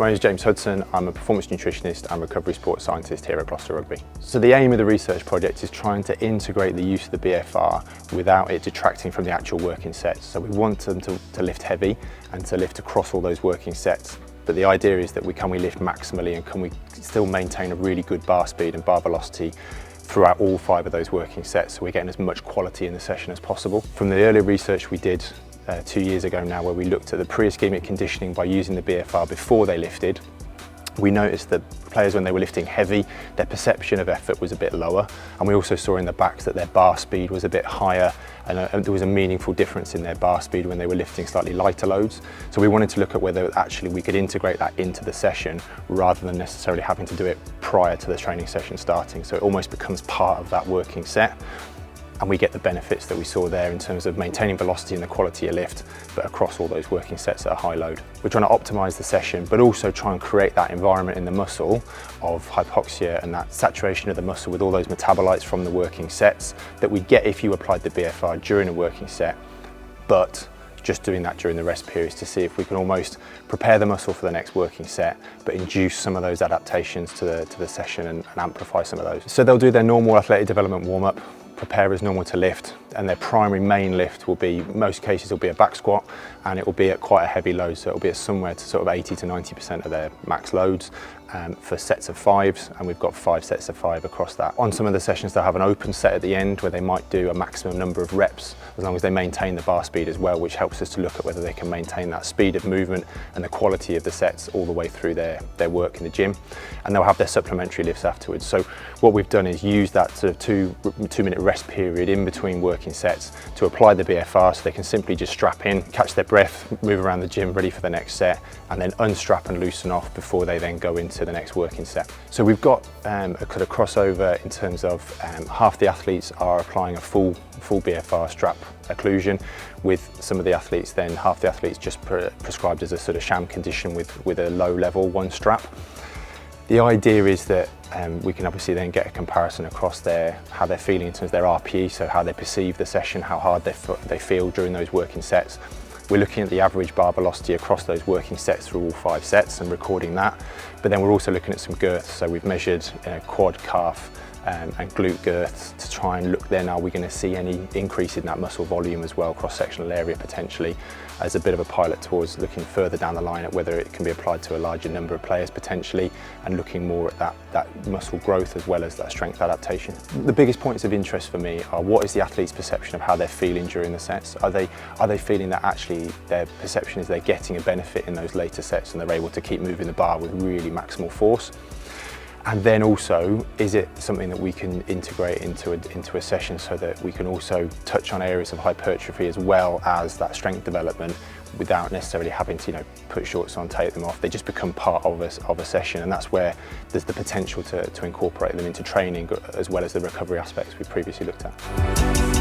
My name is James Hudson. I'm a performance nutritionist and recovery sports scientist here at Gloucester Rugby. So the aim of the research project is trying to integrate the use of the BFR without it detracting from the actual working sets. So we want them to lift heavy and to lift across all those working sets. But the idea is that can we lift maximally, and can we still maintain a really good bar speed and bar velocity throughout all 5 of those working sets, so we're getting as much quality in the session as possible. From the earlier research we did 2 years ago now, where we looked at the pre-ischemic conditioning by using the BFR before they lifted, we noticed that players, when they were lifting heavy, their perception of effort was a bit lower, and we also saw in the backs that their bar speed was a bit higher, and there was a meaningful difference in their bar speed when they were lifting slightly lighter loads. So we wanted to look at whether actually we could integrate that into the session rather than necessarily having to do it prior to the training session starting, so it almost becomes part of that working set. And we get the benefits that we saw there in terms of maintaining velocity and the quality of lift, but across all those working sets at a high load. We're trying to optimise the session, but also try and create that environment in the muscle of hypoxia and that saturation of the muscle with all those metabolites from the working sets that we get if you applied the BFR during a working set, but just doing that during the rest periods to see if we can almost prepare the muscle for the next working set, but induce some of those adaptations to the session and amplify some of those. So they'll do their normal athletic development warm-up, prepare as normal to lift, and their primary main lift will be, most cases will be a back squat, and it will be at quite a heavy load, so it'll be at somewhere to sort of 80 to 90% of their max loads for sets of 5s, and we've got 5 sets of 5 across that. On some of the sessions they'll have an open set at the end where they might do a maximum number of reps as long as they maintain the bar speed as well, which helps us to look at whether they can maintain that speed of movement and the quality of the sets all the way through their work in the gym. And they'll have their supplementary lifts afterwards. So what we've done is use that sort of 2-minute rest period in between working sets to apply the BFR, so they can simply just strap in, catch their breath, move around the gym ready for the next set, and then unstrap and loosen off before they then go into the next working set. So we've got a kind of crossover in terms of half the athletes are applying a full BFR strap occlusion, with some of the athletes, then half the athletes just prescribed as a sort of sham condition with a low level 1 strap. The idea is that we can obviously then get a comparison across how they're feeling in terms of their RPE, so how they perceive the session, how hard they feel during those working sets. We're looking at the average bar velocity across those working sets through all 5 sets and recording that. But then we're also looking at some girth, so we've measured quad, calf and glute girths to try and look then, are we going to see any increase in that muscle volume as well, cross-sectional area potentially, as a bit of a pilot towards looking further down the line at whether it can be applied to a larger number of players potentially, and looking more at that muscle growth as well as that strength adaptation. The biggest points of interest for me are, what is the athlete's perception of how they're feeling during the sets? Are they feeling that actually their perception is they're getting a benefit in those later sets and they're able to keep moving the bar with really maximal force? And then also, is it something that we can integrate into a session so that we can also touch on areas of hypertrophy as well as that strength development without necessarily having to put shorts on, take them off? They just become part of a session, and that's where there's the potential to incorporate them into training as well as the recovery aspects we previously looked at.